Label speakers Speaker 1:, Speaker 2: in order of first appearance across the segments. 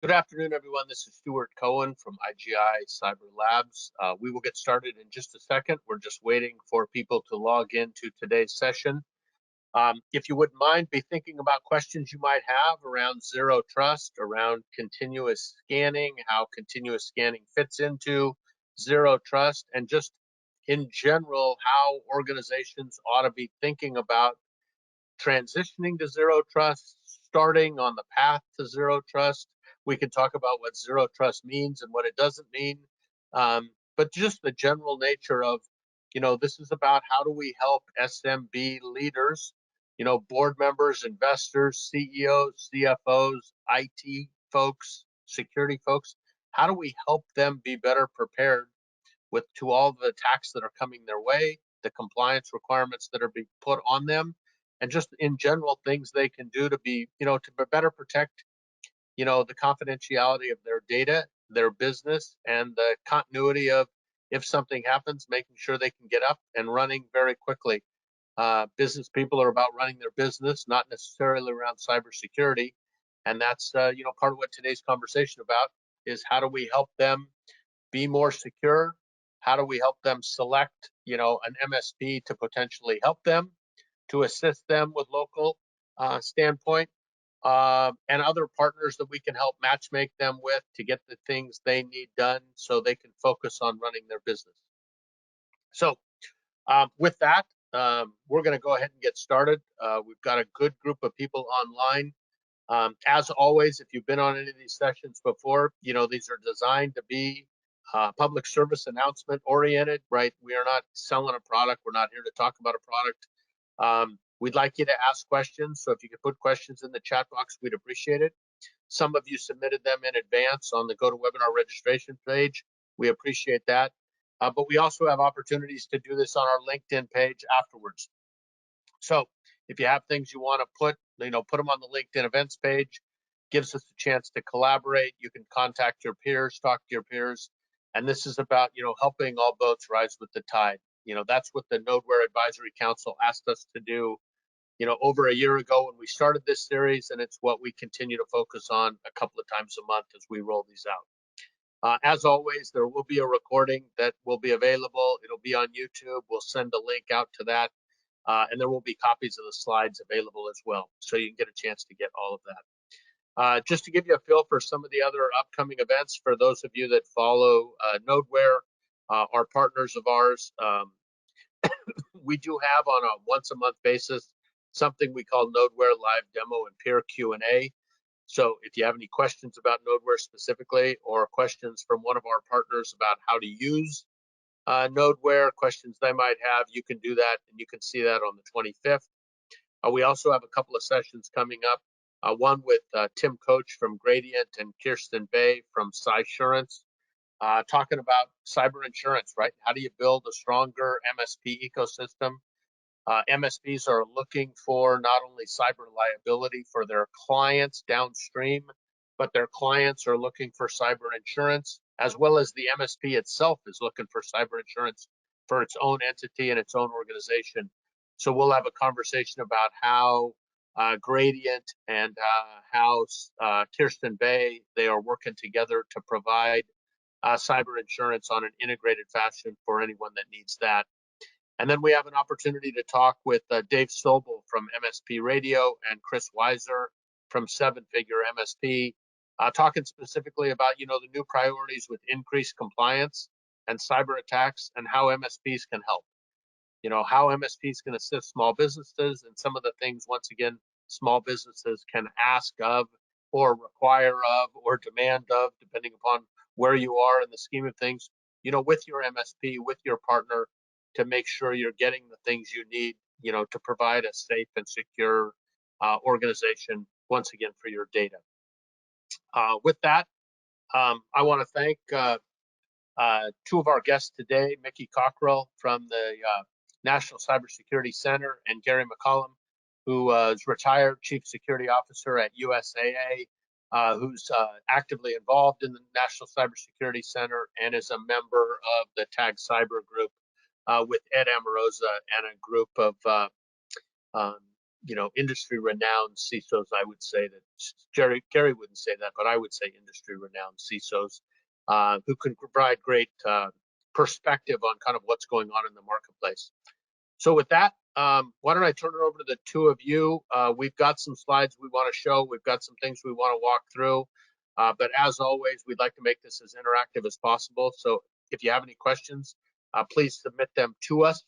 Speaker 1: Good afternoon, everyone. This is Stuart Cohen from IGI Cyber Labs. We will get started in just a second. We're just waiting for people to log into today's session. If you wouldn't mind, be thinking about questions you might have around zero trust, around continuous scanning, how continuous scanning fits into zero trust, and just in general, how organizations ought to be thinking about transitioning to zero trust, starting on the path to zero trust. We can talk about what zero trust means and what it doesn't mean, but just the general nature of, this is about how do we help SMB leaders, board members, investors, CEOs, CFOs, IT folks, security folks. How do we help them be better prepared to all the attacks that are coming their way, the compliance requirements that are being put on them, and just in general things they can do to be, to better protect, the confidentiality of their data, their business, and the continuity of if something happens, making sure they can get up and running very quickly. Business people are about running their business, not necessarily around cybersecurity. And that's, part of what today's conversation about is how do we help them be more secure? How do we help them select, an MSP to potentially help them, to assist them with local standpoint, and other partners that we can help matchmake them with to get the things they need done so they can focus on running their business. So with that, we're going to go ahead and get started. We've got a good group of people online. As always, if you've been on any of these sessions before, these are designed to be public service announcement oriented, right? We are not selling a product. We're not here to talk about a product. We'd like you to ask questions. So if you could put questions in the chat box, we'd appreciate it. Some of you submitted them in advance on the GoToWebinar registration page. We appreciate that. But we also have opportunities to do this on our LinkedIn page afterwards. So if you have things you want to put them on the LinkedIn events page. Gives us a chance to collaborate. You can contact your peers, talk to your peers. And this is about, helping all boats rise with the tide. That's what the Nodeware Advisory Council asked us to do, over a year ago when we started this series, and it's what we continue to focus on a couple of times a month as we roll these out. As always, there will be a recording that will be available. It'll be on YouTube. We'll send a link out to that. And there will be copies of the slides available as well, so you can get a chance to get all of that. Just to give you a feel for some of the other upcoming events, for those of you that follow Nodeware, are partners of ours, we do have on a once-a-month basis something we call Nodeware Live Demo and Peer Q&A. So if you have any questions about Nodeware specifically, or questions from one of our partners about how to use Nodeware, questions they might have, you can do that, and you can see that on the 25th. We also have a couple of sessions coming up, one with Tim Coach from Gradient and Kirsten Bay from Cysurance, talking about cyber insurance, right? How do you build a stronger MSP ecosystem? MSPs are looking for not only cyber liability for their clients downstream, but their clients are looking for cyber insurance, as well as the MSP itself is looking for cyber insurance for its own entity and its own organization. So we'll have a conversation about how Gradient and how Kirsten Bay, they are working together to provide cyber insurance on an integrated fashion for anyone that needs that. And then we have an opportunity to talk with Dave Sobel from MSP Radio and Chris Weiser from Seven Figure MSP, talking specifically about, the new priorities with increased compliance and cyber attacks and how MSPs can help. How MSPs can assist small businesses and some of the things, once again, small businesses can ask of or require of or demand of, depending upon where you are in the scheme of things, with your MSP, with your partner, to make sure you're getting the things you need, to provide a safe and secure organization, once again, for your data. With that, I want to thank two of our guests today, Micki Cockrille from the National Cybersecurity Center, and Gary McAlum, who is retired Chief Security Officer at USAA, who's actively involved in the National Cybersecurity Center and is a member of the TAG Cyber Group, with Ed Amorosa and a group of industry renowned CISOs. I would say that Gary wouldn't say that, but I would say industry renowned CISOs who can provide great perspective on kind of what's going on in the marketplace. So with that, why don't I turn it over to the two of you? We've got some slides we want to show. We've got some things we want to walk through. But as always, we'd like to make this as interactive as possible. So if you have any questions, please submit them to us.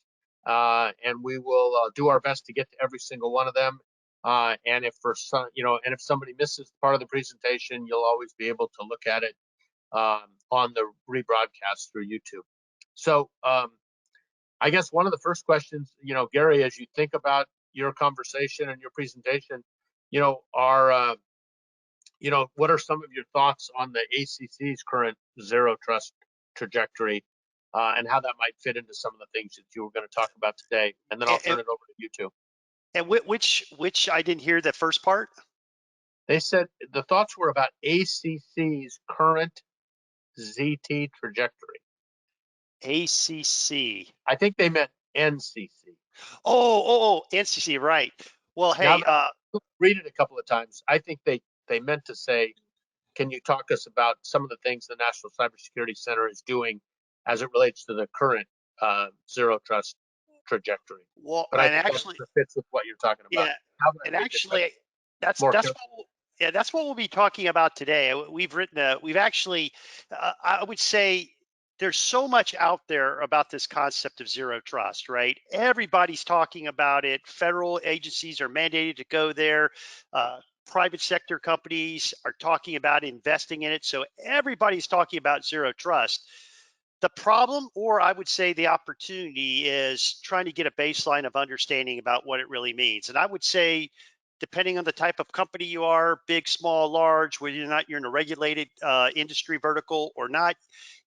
Speaker 1: And we will do our best to get to every single one of them. And if for some, and if somebody misses part of the presentation, you'll always be able to look at it on the rebroadcast through YouTube. So I guess one of the first questions, Gary, as you think about your conversation and your presentation, are what are some of your thoughts on the ACC's current zero trust trajectory and how that might fit into some of the things that you were going to talk about today? And then I'll turn it over to you two.
Speaker 2: And which I didn't hear that first part.
Speaker 1: They said the thoughts were about ACC's current ZT trajectory.
Speaker 2: ACC.
Speaker 1: I think they meant NCC.
Speaker 2: Oh, NCC, right. Well, hey,
Speaker 1: read it a couple of times. I think they meant to say, can you talk us about some of the things the National Cybersecurity Center is doing as it relates to the current zero trust trajectory?
Speaker 2: Well,
Speaker 1: but
Speaker 2: and
Speaker 1: I think
Speaker 2: actually,
Speaker 1: that fits with what you're talking about.
Speaker 2: yeah, and actually, that's what we'll be talking about today. We've actually, I would say, there's so much out there about this concept of zero trust, right? Everybody's talking about it. Federal agencies are mandated to go there. Private sector companies are talking about investing in it. So everybody's talking about zero trust. The problem, or I would say the opportunity, is trying to get a baseline of understanding about what it really means. And I would say, depending on the type of company you are, big, small, large, whether you're in a regulated industry vertical or not,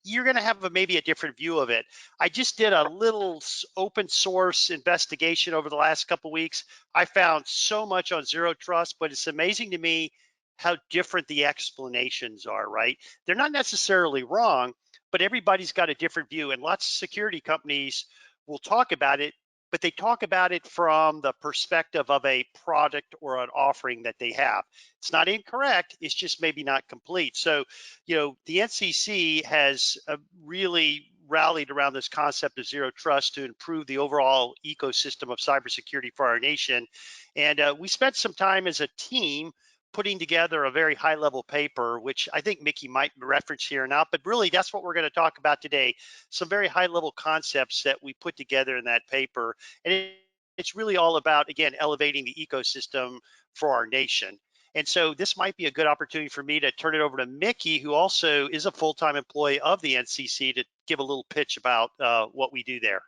Speaker 2: you're going to have maybe a different view of it. I just did a little open source investigation over the last couple of weeks. I found so much on zero trust, but it's amazing to me how different the explanations are, right? They're not necessarily wrong, but everybody's got a different view, and lots of security companies will talk about it, but they talk about it from the perspective of a product or an offering that they have. It's not incorrect, it's just maybe not complete. So, the NCC has really rallied around this concept of zero trust to improve the overall ecosystem of cybersecurity for our nation. And we spent some time as a team putting together a very high level paper, which I think Micki might reference here or not, but really that's what we're going to talk about today. Some very high level concepts that we put together in that paper. And it's really all about, again, elevating the ecosystem for our nation. And so this might be a good opportunity for me to turn it over to Micki, who also is a full-time employee of the NCC, to give a little pitch about what we do there.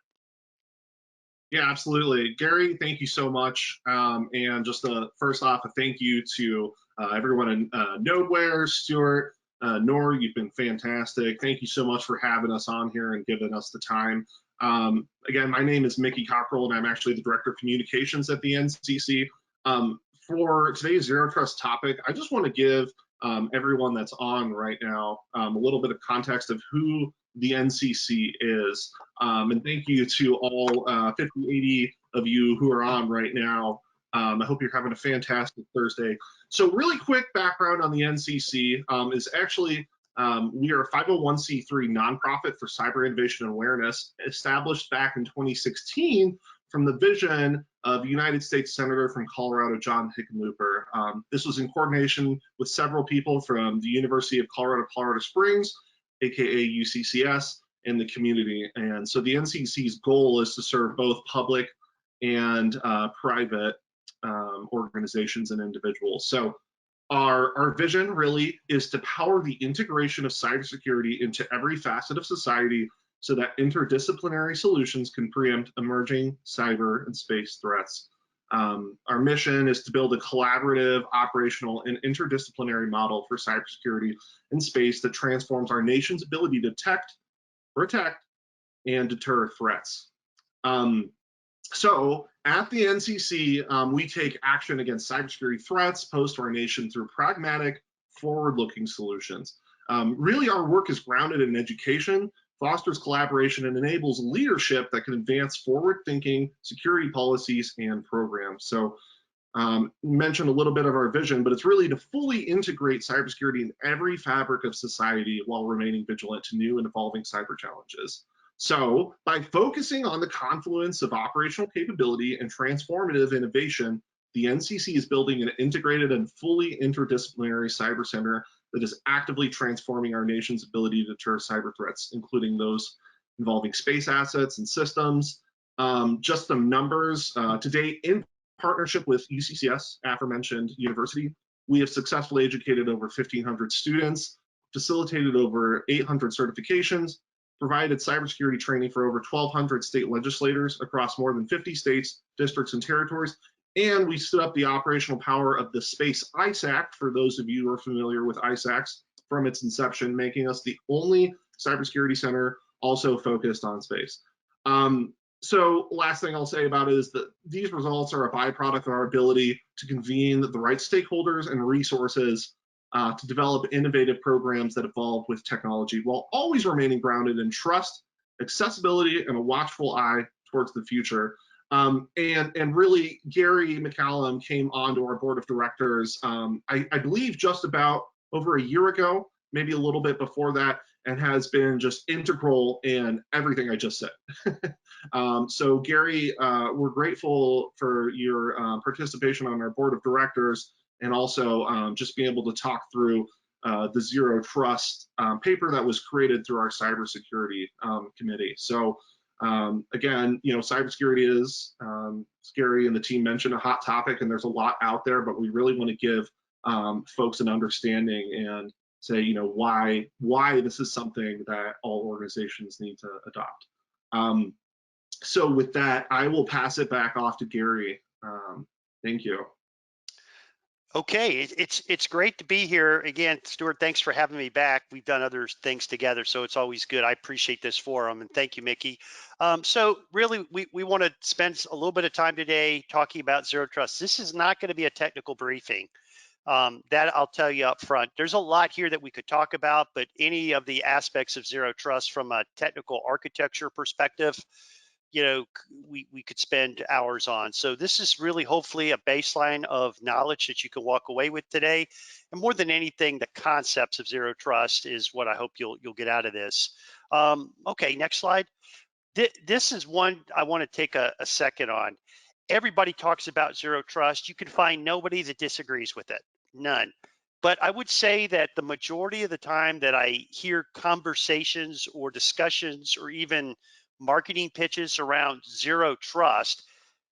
Speaker 3: Yeah, absolutely. Gary, thank you so much. And just first off, a thank you to everyone in Nodeware, Stuart, Nor, you've been fantastic. Thank you so much for having us on here and giving us the time. Again, my name is Micki Cockrille, and I'm actually the Director of Communications at the NCC. For today's Zero Trust topic, I just want to give everyone that's on right now a little bit of context of who the NCC is. And thank you to all 50, 80 of you who are on right now. I hope you're having a fantastic Thursday. So really quick background on the NCC is actually we are a 501c3 nonprofit for cyber innovation and awareness, established back in 2016 from the vision of United States Senator from Colorado, John Hickenlooper. This was in coordination with several people from the University of Colorado, Colorado Springs, aka UCCS, and the community. And so the NCC's goal is to serve both public and private organizations and individuals. So our vision really is to power the integration of cybersecurity into every facet of society so that interdisciplinary solutions can preempt emerging cyber and space threats. Our mission is to build a collaborative, operational, and interdisciplinary model for cybersecurity in space that transforms our nation's ability to detect, protect, and deter threats. So at the NCC, we take action against cybersecurity threats posed to our nation through pragmatic, forward-looking solutions. Really, our work is grounded in education, fosters collaboration, and enables leadership that can advance forward-thinking security policies and programs. So mentioned a little bit of our vision, but it's really to fully integrate cybersecurity in every fabric of society while remaining vigilant to new and evolving cyber challenges. So by focusing on the confluence of operational capability and transformative innovation, the NCC is building an integrated and fully interdisciplinary cyber center that is actively transforming our nation's ability to deter cyber threats, including those involving space assets and systems. Just some numbers. To date, in partnership with UCCS, aforementioned university, we have successfully educated over 1,500 students, facilitated over 800 certifications, provided cybersecurity training for over 1,200 state legislators across more than 50 states, districts, and territories. And we stood up the operational power of the Space ISAC, for those of you who are familiar with ISACs, from its inception, making us the only cybersecurity center also focused on space. So last thing I'll say about it is that these results are a byproduct of our ability to convene the right stakeholders and resources to develop innovative programs that evolve with technology while always remaining grounded in trust, accessibility, and a watchful eye towards the future. And really, Gary McAlum came onto our board of directors, I believe just about over a year ago, maybe a little bit before that, and has been just integral in everything I just said. So Gary, we're grateful for your participation on our board of directors, and also just being able to talk through the Zero Trust paper that was created through our cybersecurity committee. So again, you know, cybersecurity is, Gary and the team mentioned, a hot topic, and there's a lot out there, but we really want to give folks an understanding and say, you know, why this is something that all organizations need to adopt. So with that, I will pass it back off to Gary. Thank you.
Speaker 2: Okay, it's great to be here again, Stuart. Thanks for having me back. We've done other things together, so it's always good. I appreciate this forum, and thank you, Micki. So really, we want to spend a little bit of time today talking about Zero Trust. This is not going to be a technical briefing. That I'll tell you up front. There's a lot here that we could talk about, but any of the aspects of Zero Trust from a technical architecture perspective, you know, we could spend hours on. So this is really hopefully a baseline of knowledge that you can walk away with today. And more than anything, the concepts of Zero Trust is what I hope you'll get out of this. Okay, next slide. This is one I want to take a second on. Everybody talks about Zero Trust. You can find nobody that disagrees with it, none. But I would say that the majority of the time that I hear conversations or discussions or even marketing pitches around Zero Trust,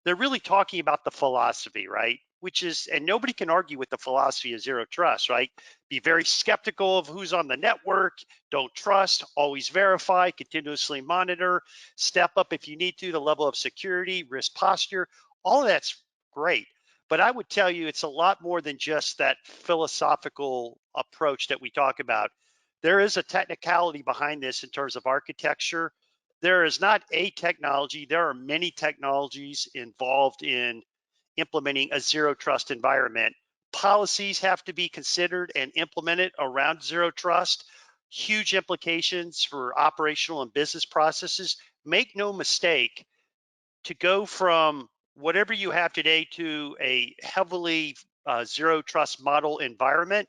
Speaker 2: they're really talking about the philosophy, right? Which is, and nobody can argue with the philosophy of Zero Trust, right? Be very skeptical of who's on the network, don't trust, always verify, continuously monitor, step up if you need to, the level of security, risk posture, all of that's great. But I would tell you it's a lot more than just that philosophical approach that we talk about. There is a technicality behind this in terms of architecture. There is not a technology, there are many technologies involved in implementing a Zero Trust environment. Policies have to be considered and implemented around Zero Trust. Huge implications for operational and business processes. Make no mistake, to go from whatever you have today to a heavily Zero Trust model environment,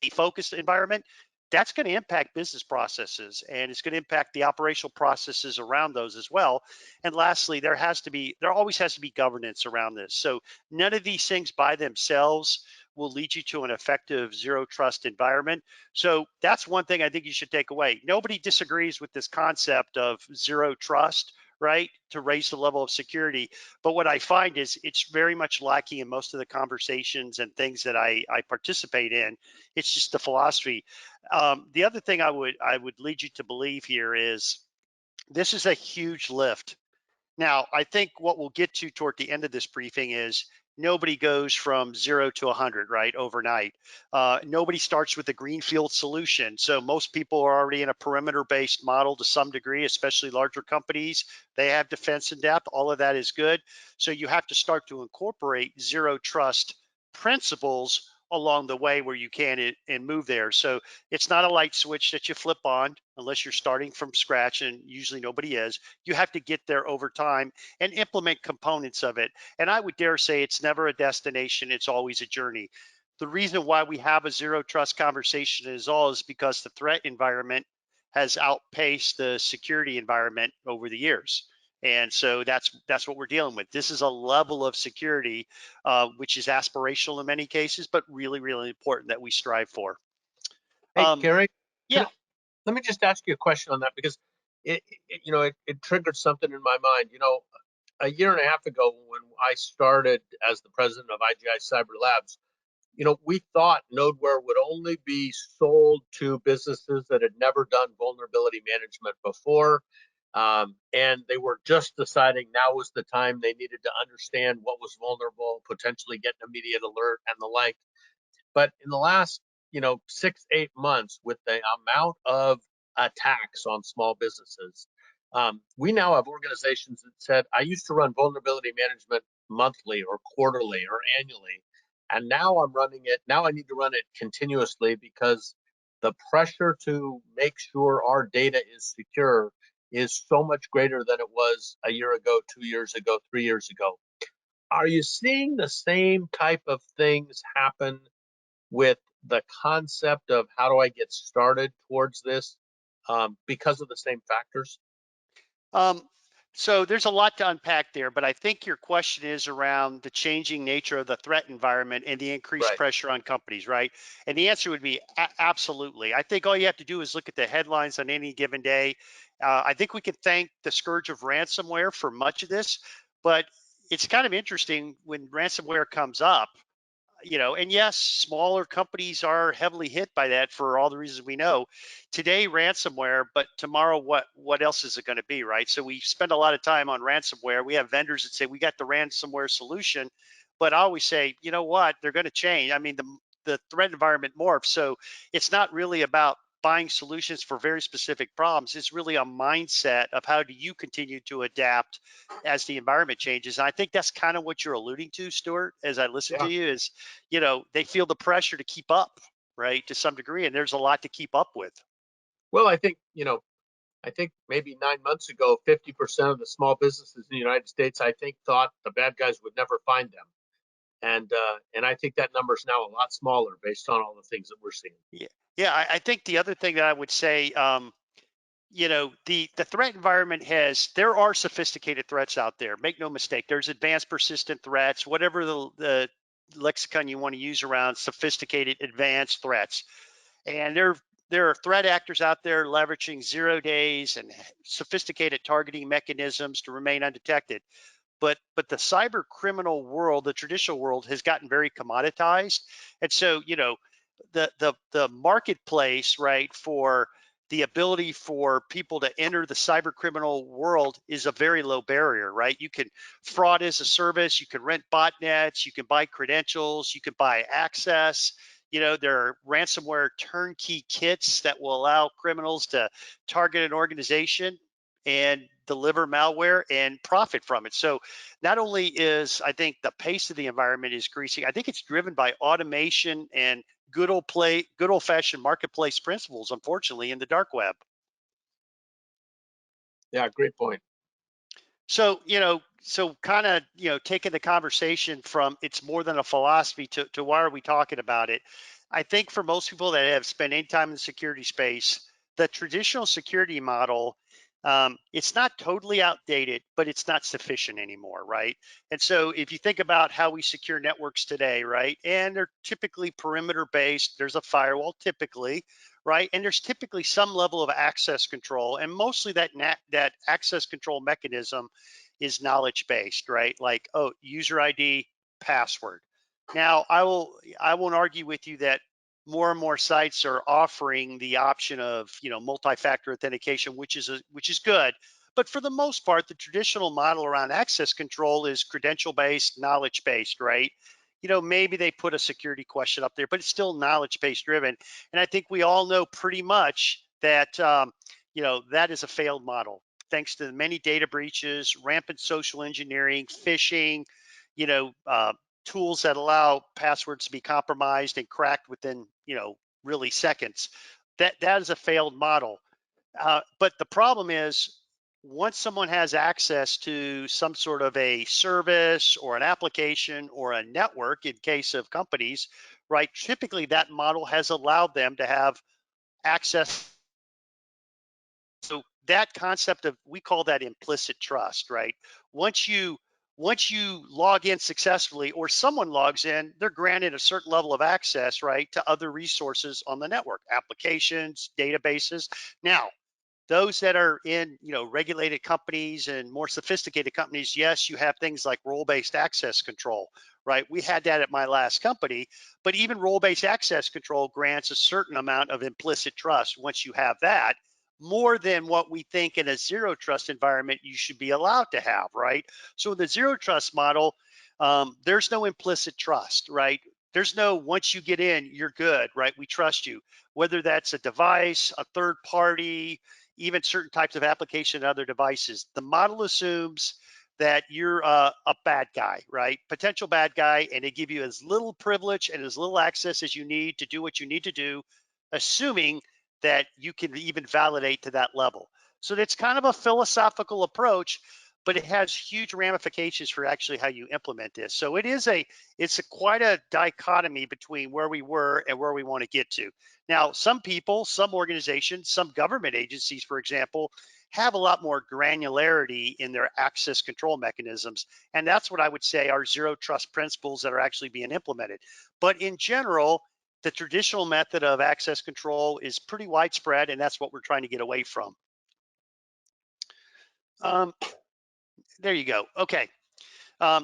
Speaker 2: a focused environment, that's going to impact business processes, and it's going to impact the operational processes around those as well. And lastly, there always has to be governance around this. So none of these things by themselves will lead you to an effective Zero Trust environment. So that's one thing I think you should take away. Nobody disagrees with this concept of Zero Trust, right, to raise the level of security. But what I find is it's very much lacking in most of the conversations and things that I participate in. It's just the philosophy. The other thing I would lead you to believe here is this is a huge lift. Now, I think what we'll get to toward the end of this briefing is nobody goes from 0 to 100, right, overnight. Nobody starts with a greenfield solution. So most people are already in a perimeter-based model to some degree, especially larger companies. They have defense in depth. All of that is good. So you have to start to incorporate Zero Trust principles along the way where you can and move there. So it's not a light switch that you flip on unless you're starting from scratch, and usually nobody is. You have to get there over time and implement components of it. And I would dare say it's never a destination, it's always a journey. The reason why we have a zero trust conversation is because the threat environment has outpaced the security environment over the years. And so that's what we're dealing with. This is a level of security, which is aspirational in many cases, but really, really important that we strive for.
Speaker 1: Hey, Gary,
Speaker 2: yeah.
Speaker 1: Let me just ask you a question on that, because it triggered something in my mind. A year and a half ago, when I started as the president of IGI Cyber Labs, we thought Nodeware would only be sold to businesses that had never done vulnerability management before. And they were just deciding now was the time they needed to understand what was vulnerable, potentially get an immediate alert and the like. But in the last, 6-8 months, with the amount of attacks on small businesses, we now have organizations that said, I used to run vulnerability management monthly or quarterly or annually, and now I'm running it. Now I need to run it continuously because the pressure to make sure our data is secure is so much greater than it was a year ago, 2 years ago, 3 years ago. Are you seeing the same type of things happen with the concept of how do I get started towards this, because of the same factors?
Speaker 2: So there's a lot to unpack there, but I think your question is around the changing nature of the threat environment and the increased pressure on companies, right? And the answer would be absolutely. I think all you have to do is look at the headlines on any given day. I think we can thank the scourge of ransomware for much of this, but it's kind of interesting when ransomware comes up. And yes, smaller companies are heavily hit by that for all the reasons we know. Today, ransomware, but tomorrow, what else is it going to be, right? So we spend a lot of time on ransomware. We have vendors that say we got the ransomware solution, but I always say, you know what? They're going to change. I mean, the threat environment morphs, so it's not really about buying solutions for very specific problems. It's really a mindset of how do you continue to adapt as the environment changes. And I think that's kind of what you're alluding to, Stuart, as I listen to you, is, they feel the pressure to keep up, right, to some degree, and there's a lot to keep up with.
Speaker 1: Well, I think maybe 9 months ago, 50% of the small businesses in the United States, I think, thought the bad guys would never find them. And I think that number is now a lot smaller based on all the things that we're seeing.
Speaker 2: Yeah. I think the other thing that I would say, the threat environment there are sophisticated threats out there. Make no mistake. There's advanced persistent threats, whatever the lexicon you want to use around sophisticated advanced threats. And there are threat actors out there leveraging 0 days and sophisticated targeting mechanisms to remain undetected. But the cyber criminal world, the traditional world, has gotten very commoditized. And so, the marketplace, right, for the ability for people to enter the cyber criminal world is a very low barrier, right? You can fraud as a service, you can rent botnets, you can buy credentials, you can buy access. There are ransomware turnkey kits that will allow criminals to target an organization and deliver malware and profit from it. So not only is, I think, the pace of the environment is increasing, I think it's driven by automation and good old fashioned marketplace principles, unfortunately, in the dark web.
Speaker 1: Yeah, great point.
Speaker 2: So, kind of, taking the conversation from it's more than a philosophy to why are we talking about it? I think for most people that have spent any time in the security space, the traditional security model, it's not totally outdated, but it's not sufficient anymore, right? And so if you think about how we secure networks today, right, and they're typically perimeter based, there's a firewall typically, right, and there's typically some level of access control, and mostly that access control mechanism is knowledge based, right? Like, oh, user ID, password. Now, I won't argue with you that more and more sites are offering the option of, multi-factor authentication, which is good. But for the most part, the traditional model around access control is credential based, knowledge based, right? Maybe they put a security question up there, but it's still knowledge based driven. And I think we all know pretty much that that is a failed model, thanks to the many data breaches, rampant social engineering, phishing, tools that allow passwords to be compromised and cracked within, really seconds. That is a failed model. But the problem is, once someone has access to some sort of a service or an application or a network, in case of companies, right, typically that model has allowed them to have access. So that concept of, we call that implicit trust, right? Once you log in successfully, or someone logs in, they're granted a certain level of access, right, to other resources on the network, applications, databases. Now, those that are in, regulated companies and more sophisticated companies, yes, you have things like role-based access control, right? We had that at my last company, but even role-based access control grants a certain amount of implicit trust. Once you have that, more than what we think in a zero trust environment you should be allowed to have, right? So in the zero trust model, there's no implicit trust, right? There's no, once you get in, you're good, right? We trust you. Whether that's a device, a third party, even certain types of application and other devices. The model assumes that you're a bad guy, right? Potential bad guy, and they give you as little privilege and as little access as you need to do what you need to do, assuming that you can even validate to that level. So that's kind of a philosophical approach, but it has huge ramifications for actually how you implement this. So it's quite a dichotomy between where we were and where we want to get to. Now, some people, some organizations, some government agencies, for example, have a lot more granularity in their access control mechanisms. And that's what I would say are zero trust principles that are actually being implemented. But in general, the traditional method of access control is pretty widespread, and that's what we're trying to get away from. There you go. Okay.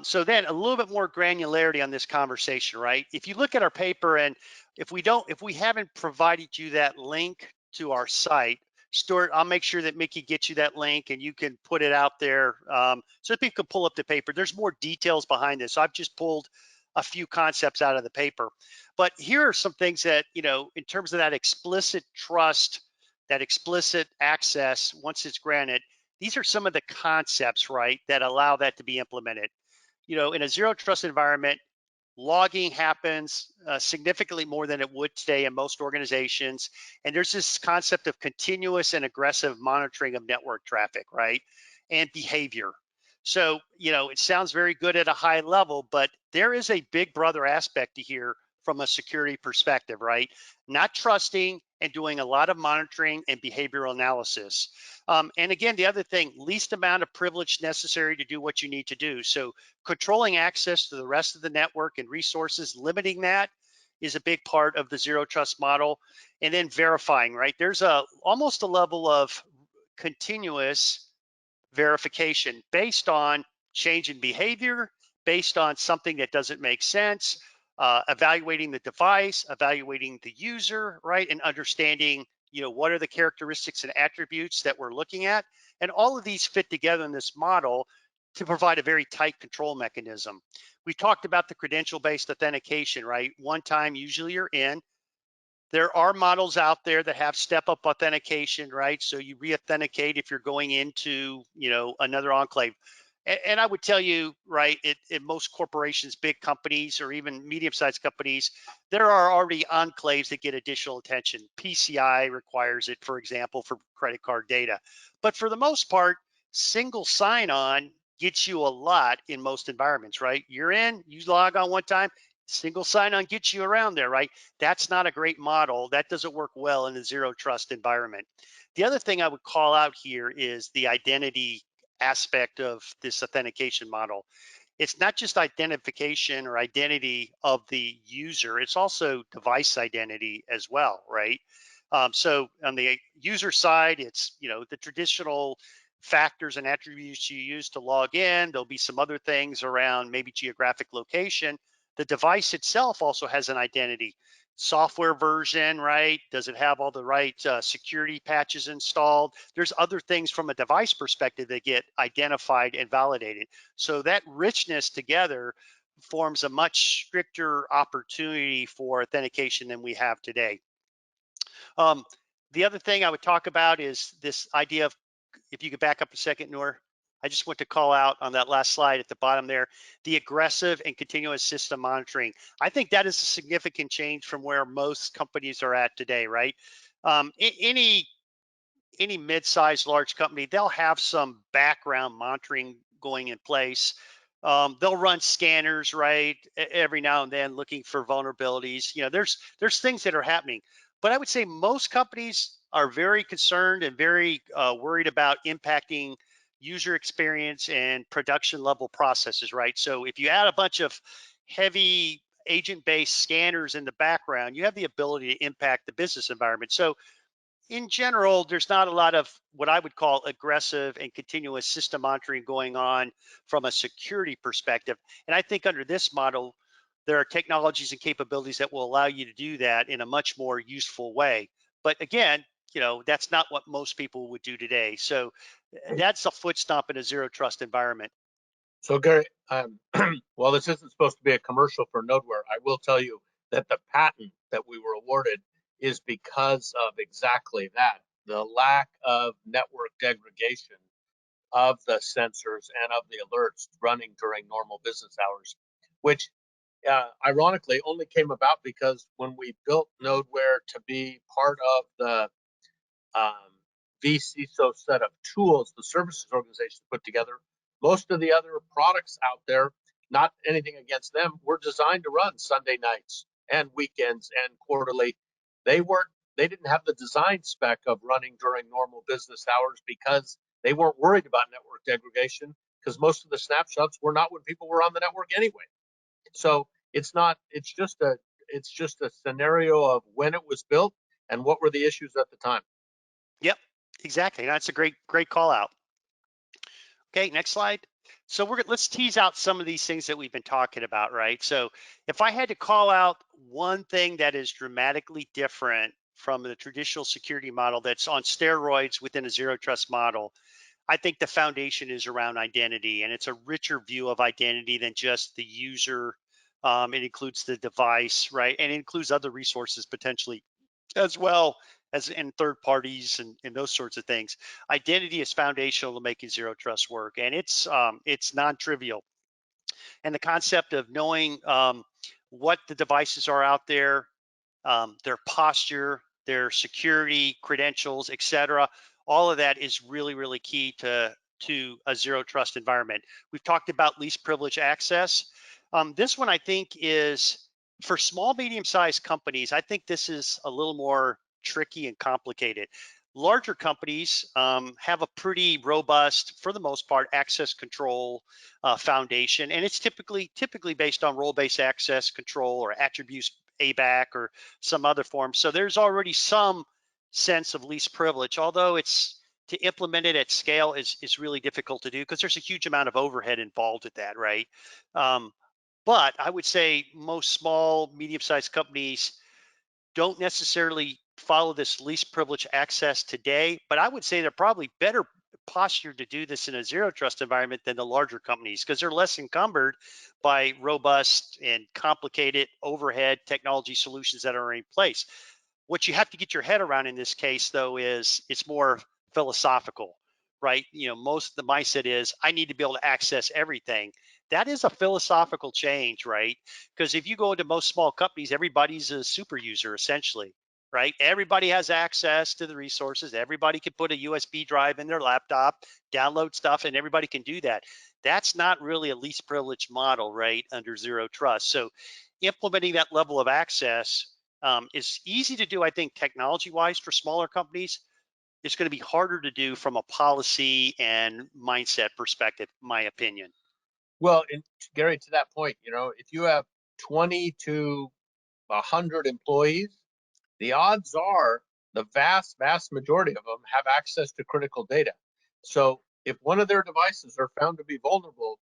Speaker 2: So then a little bit more granularity on this conversation, right? If you look at our paper, and if we haven't provided you that link to our site, Stuart, I'll make sure that Micki gets you that link and you can put it out there so that people can pull up the paper. There's more details behind this. So I've just pulled a few concepts out of the paper. But here are some things that, in terms of that explicit trust, that explicit access, once it's granted, these are some of the concepts, right, that allow that to be implemented. In a zero trust environment, logging happens significantly more than it would today in most organizations. And there's this concept of continuous and aggressive monitoring of network traffic, right? And behavior. So, it sounds very good at a high level, but there is a big brother aspect to here from a security perspective, right? Not trusting and doing a lot of monitoring and behavioral analysis. And again, the other thing, least amount of privilege necessary to do what you need to do. So controlling access to the rest of the network and resources, limiting that is a big part of the zero trust model. And then verifying, right? There's almost a level of continuous verification based on change in behavior, based on something that doesn't make sense, evaluating the device, evaluating the user, right? And understanding, what are the characteristics and attributes that we're looking at. And all of these fit together in this model to provide a very tight control mechanism. We talked about the credential-based authentication, right? One time, usually you're in. There are models out there that have step-up authentication, right? So you re-authenticate if you're going into, another enclave. And I would tell you, right, in most corporations, big companies, or even medium-sized companies, there are already enclaves that get additional attention. PCI requires it, for example, for credit card data. But for the most part, single sign-on gets you a lot in most environments, right? You're in, you log on one time, single sign-on gets you around there, right? That's not a great model. That doesn't work well in a zero trust environment. The other thing I would call out here is the identity aspect of this authentication model. It's not just identification or identity of the user, it's also device identity as well, right? So on the user side, it's, the traditional factors and attributes you use to log in. There'll be some other things around maybe geographic location. The device itself also has an identity. Software version, right? Does it have all the right security patches installed? There's other things from a device perspective that get identified and validated. So that richness together forms a much stricter opportunity for authentication than we have today. The other thing I would talk about is this idea of, if you could back up a second, Noor. I just want to call out on that last slide at the bottom there, the aggressive and continuous system monitoring. I think that is a significant change from where most companies are at today, right? Any mid-sized large company, they'll have some background monitoring going in place. They'll run scanners, right, every now and then, looking for vulnerabilities. There's things that are happening, but I would say most companies are very concerned and very worried about impacting user experience and production level processes, right? So if you add a bunch of heavy agent-based scanners in the background, you have the ability to impact the business environment. So in general, there's not a lot of what I would call aggressive and continuous system monitoring going on from a security perspective. And I think under this model, there are technologies and capabilities that will allow you to do that in a much more useful way. But again, that's not what most people would do today. So that's a foot stomp in a zero trust environment.
Speaker 1: So Gary, while this isn't supposed to be a commercial for Nodeware, I will tell you that the patent that we were awarded is because of exactly that, the lack of network degradation of the sensors and of the alerts running during normal business hours, which ironically only came about because when we built Nodeware to be part of the vCISO set of tools the services organization put together, most of the other products out there, not anything against them, were designed to run Sunday nights and weekends and quarterly. They didn't have the design spec of running during normal business hours because they weren't worried about network degradation, because most of the snapshots were not when people were on the network anyway. So it's just a scenario of when it was built and what were the issues at the time.
Speaker 2: Yep, exactly. That's a great call out. Okay, next slide. So let's tease out some of these things that we've been talking about, right? So if I had to call out one thing that is dramatically different from the traditional security model that's on steroids within a zero trust model, I think the foundation is around identity, and it's a richer view of identity than just the user. It includes the device, right? And it includes other resources potentially as well as in third parties and those sorts of things. Identity is foundational to making zero trust work, and it's non-trivial. And the concept of knowing what the devices are out there, their posture, their security credentials, etc. All of that is really, really key to a zero trust environment. We've talked about least privilege access. This one I think is for small, medium-sized companies. I think this is a little more tricky and complicated. Larger companies have a pretty robust, for the most part, access control foundation, and it's typically based on role-based access control or attributes ABAC or some other form. So there's already some sense of least privilege, although to implement it at scale is really difficult to do because there's a huge amount of overhead involved with that, right? But I would say most small, medium-sized companies don't necessarily follow this least privilege access today, but I would say they're probably better postured to do this in a zero trust environment than the larger companies because they're less encumbered by robust and complicated overhead technology solutions that are in place. What you have to get your head around in this case, though, is it's more philosophical, right? Most of the mindset is I need to be able to access everything. That is a philosophical change, right? Because if you go into most small companies, everybody's a super user essentially, right? Everybody has access to the resources. Everybody can put a USB drive in their laptop, download stuff, and everybody can do that. That's not really a least privilege model, right? Under zero trust. So implementing that level of access is easy to do, I think, technology-wise for smaller companies. It's going to be harder to do from a policy and mindset perspective, my opinion.
Speaker 1: Well, and Gary, to that point, if you have 20 to 100 employees, the odds are the vast majority of them have access to critical data. So if one of their devices are found to be vulnerable,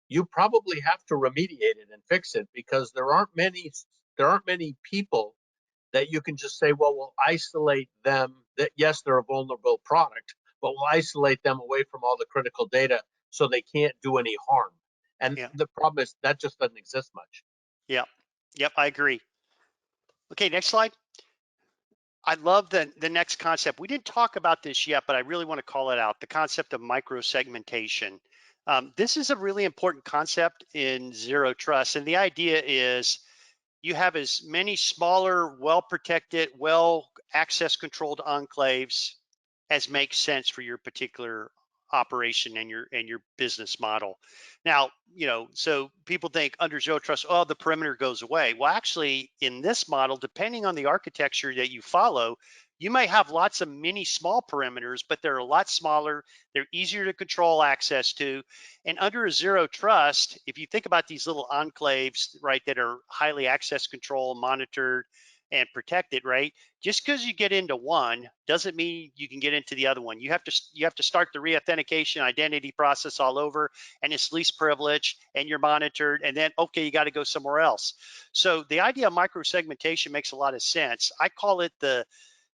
Speaker 1: you probably have to remediate it and fix it because there aren't many people that you can just say, well, we'll isolate them. That yes, they're a vulnerable product, but we'll isolate them away from all the critical data so they can't do any harm. And the problem is that just doesn't exist much.
Speaker 2: Yep, I agree. Okay, next slide. I love the next concept. We didn't talk about this yet, but I really want to call it out, the concept of microsegmentation. This is a really important concept in zero trust. And the idea is you have as many smaller, well-protected, well-access controlled enclaves as makes sense for your particular operation and your business model. Now, so people think under zero trust, oh, the perimeter goes away. Well, actually, in this model, depending on the architecture that you follow, you may have lots of mini small perimeters, but they're a lot smaller. They're easier to control access to. And under a zero trust, if you think about these little enclaves, right, that are highly access control, monitored, and protected, right? Just because you get into one doesn't mean you can get into the other one. You have to start the re-authentication identity process all over, and it's least privilege, and you're monitored, and then okay, you got to go somewhere else. So the idea of microsegmentation makes a lot of sense. I call it the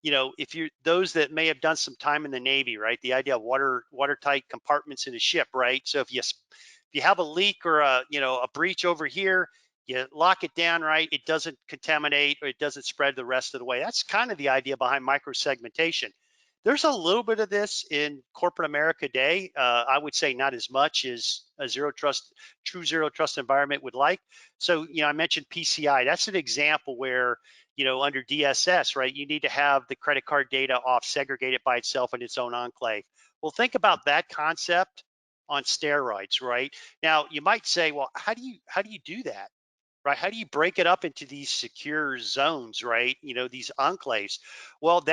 Speaker 2: if you're those that may have done some time in the Navy, right? The idea of watertight compartments in a ship, right? So if you have a leak or a breach over here, you lock it down, right? It doesn't contaminate or it doesn't spread the rest of the way. That's kind of the idea behind microsegmentation. There's a little bit of this in corporate America today. I would say not as much as a true zero trust environment would like. So, I mentioned PCI. That's an example where under DSS, right, you need to have the credit card data off segregated by itself in its own enclave. Well, think about that concept on steroids, right? Now, you might say, well, how do you do that? Right? How do you break it up into these secure zones, right? These enclaves. Well,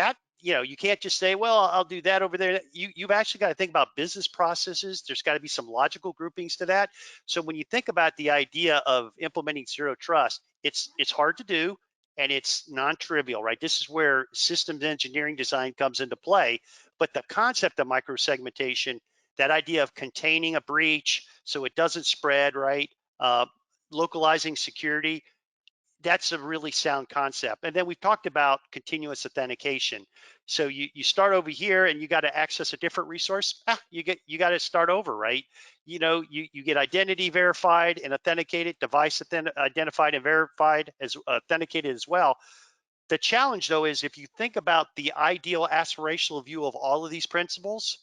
Speaker 2: you can't just say, well, I'll do that over there. You've actually got to think about business processes. There's got to be some logical groupings to that. So when you think about the idea of implementing zero trust, it's hard to do and it's non-trivial, right? This is where systems engineering design comes into play. But the concept of microsegmentation, that idea of containing a breach so it doesn't spread, right? Localizing security, that's a really sound concept. And then we've talked about continuous authentication. So you start over here and you got to access a different resource. You got to start over, right? You get identity verified and authenticated, device identified and verified as authenticated as well. The challenge though is if you think about the ideal aspirational view of all of these principles,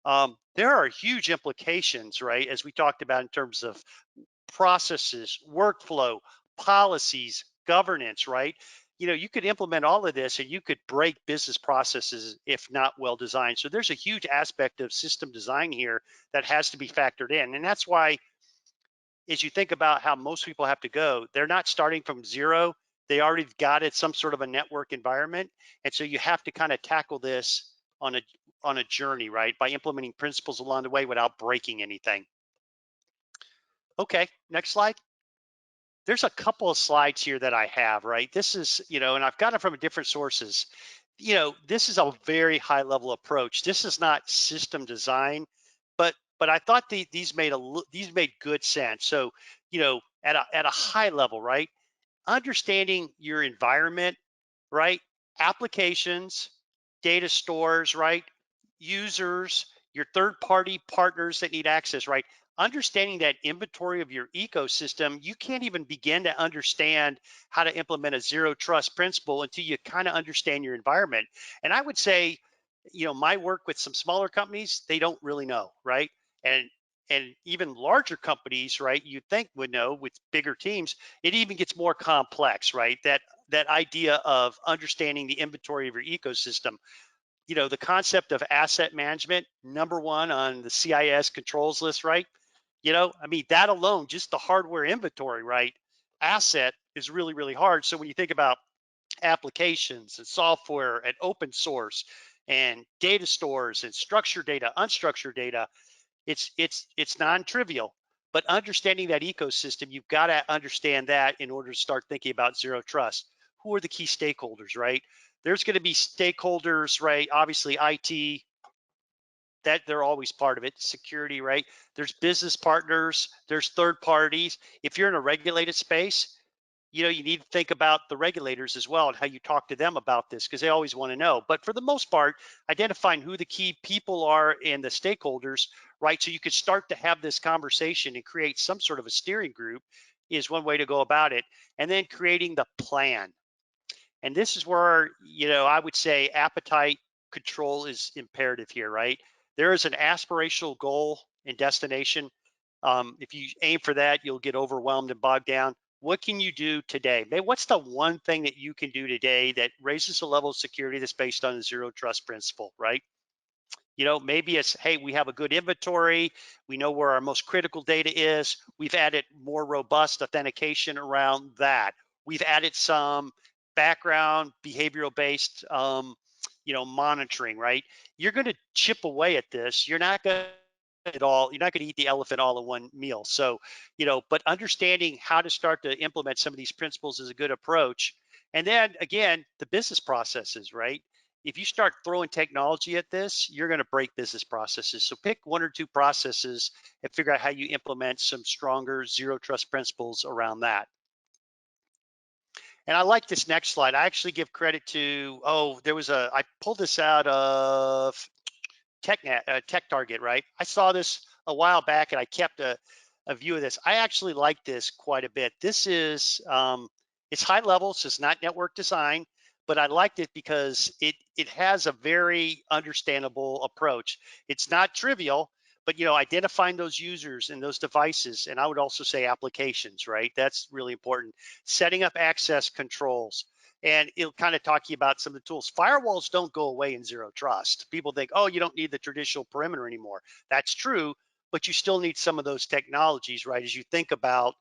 Speaker 2: there are huge implications, right? As we talked about in terms of processes, workflow, policies, governance, right? You could implement all of this and you could break business processes if not well designed. So there's a huge aspect of system design here that has to be factored in. And that's why, as you think about how most people have to go, they're not starting from zero. They already got it, some sort of a network environment. And so you have to kind of tackle this on a journey, right? By implementing principles along the way without breaking anything. Okay, next slide. There's a couple of slides here that I have, right? This is, and I've got it from different sources. This is a very high level approach. This is not system design, but I thought these made good sense. So, at a high level, right? Understanding your environment, right? Applications, data stores, right? Users, your third-party partners that need access, right? Understanding that inventory of your ecosystem, you can't even begin to understand how to implement a zero trust principle until you kind of understand your environment. And I would say, my work with some smaller companies, they don't really know, right? And even larger companies, right, you think would know with bigger teams, it even gets more complex, right? That idea of understanding the inventory of your ecosystem. The concept of asset management, number one on the CIS controls list, right? That alone, just the hardware inventory, right? Asset is really, really hard. So when you think about applications and software and open source and data stores and structured data, unstructured data, it's non-trivial. But understanding that ecosystem, you've got to understand that in order to start thinking about zero trust. Who are the key stakeholders, right? There's going to be stakeholders, right? Obviously, IT, that they're always part of it. Security, right? There's business partners, there's third parties. If you're in a regulated space, you need to think about the regulators as well and how you talk to them about this because they always want to know. But for the most part, identifying who the key people are and the stakeholders, right? So you could start to have this conversation and create some sort of a steering group is one way to go about it. And then creating the plan. And this is where, I would say appetite control is imperative here, right? There is an aspirational goal and destination. If you aim for that, you'll get overwhelmed and bogged down. What can you do today? What's the one thing that you can do today that raises the level of security that's based on the zero trust principle, right? Maybe it's, hey, we have a good inventory. We know where our most critical data is. We've added more robust authentication around that. We've added some background behavioral based, monitoring, right? You're going to chip away at this. You're not going to eat the elephant all in one meal. So, but understanding how to start to implement some of these principles is a good approach. And then again, the business processes, right? If you start throwing technology at this, you're going to break business processes. So pick one or two processes and figure out how you implement some stronger zero trust principles around that. And I like this next slide. I actually give credit to, I pulled this out of Tech Target, right? I saw this a while back and I kept a view of this. I actually like this quite a bit. This is, it's high level, so it's not network design, but I liked it because it has a very understandable approach. It's not trivial, but identifying those users and those devices, and I would also say applications, right? That's really important. Setting up access controls, and it'll kind of talk to you about some of the tools. Firewalls don't go away in zero trust. People think, oh, you don't need the traditional perimeter anymore. That's true, but you still need some of those technologies, right? As you think about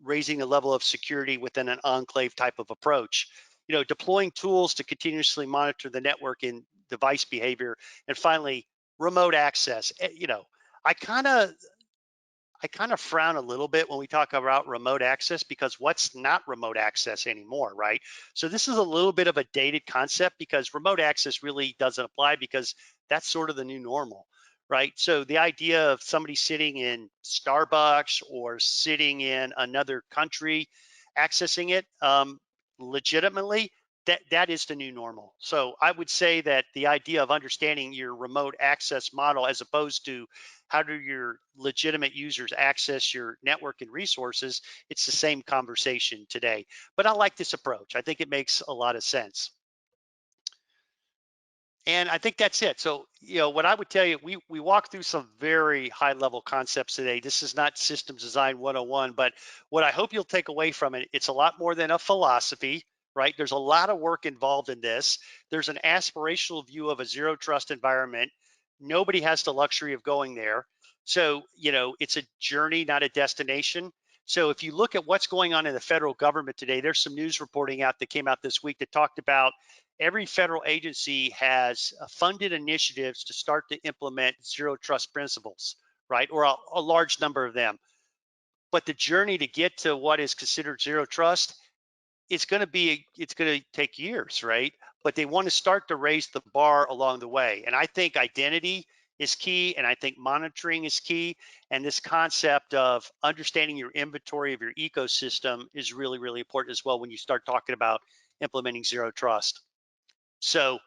Speaker 2: raising the level of security within an enclave type of approach. Deploying tools to continuously monitor the network and device behavior. And finally, remote access. I kind of frown a little bit when we talk about remote access, because what's not remote access anymore, right? So this is a little bit of a dated concept because remote access really doesn't apply because that's sort of the new normal, right? So the idea of somebody sitting in Starbucks or sitting in another country accessing it legitimately, that is the new normal. So I would say that the idea of understanding your remote access model as opposed to how do your legitimate users access your network and resources, it's the same conversation today. But I like this approach. I think it makes a lot of sense. And I think that's it. So, what I would tell you, we walked through some very high level concepts today. This is not systems design 101, but what I hope you'll take away from it, it's a lot more than a philosophy, right? There's a lot of work involved in this. There's an aspirational view of a zero trust environment. Nobody has the luxury of going there. So, it's a journey, not a destination. So if you look at what's going on in the federal government today, there's some news reporting out that came out this week that talked about every federal agency has funded initiatives to start to implement zero trust principles, right? Or a large number of them. But the journey to get to what is considered zero trust, it's going to take years, right? But they want to start to raise the bar along the way. And I think identity is key, and I think monitoring is key. And this concept of understanding your inventory of your ecosystem is really, really important as well when you start talking about implementing zero trust. So,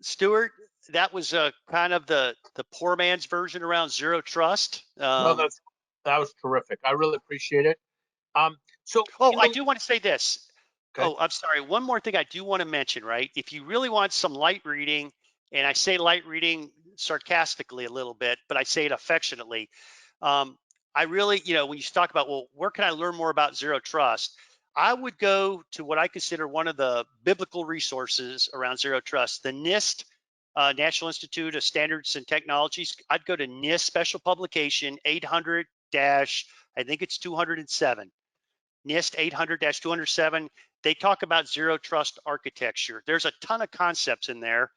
Speaker 2: Stuart, that was kind of the poor man's version around zero trust.
Speaker 1: No, that was terrific. I really appreciate it. So,
Speaker 2: I do want to say this.
Speaker 1: Okay.
Speaker 2: Oh, I'm sorry. One more thing I do want to mention, right? If you really want some light reading, and I say light reading sarcastically a little bit, but I say it affectionately. I really, when you talk about, well, where can I learn more about zero trust? I would go to what I consider one of the biblical resources around zero trust, the NIST, National Institute of Standards and Technologies. I'd go to NIST special publication 800 I think it's 207. NIST 800-207. They talk about zero trust architecture. There's a ton of concepts in there.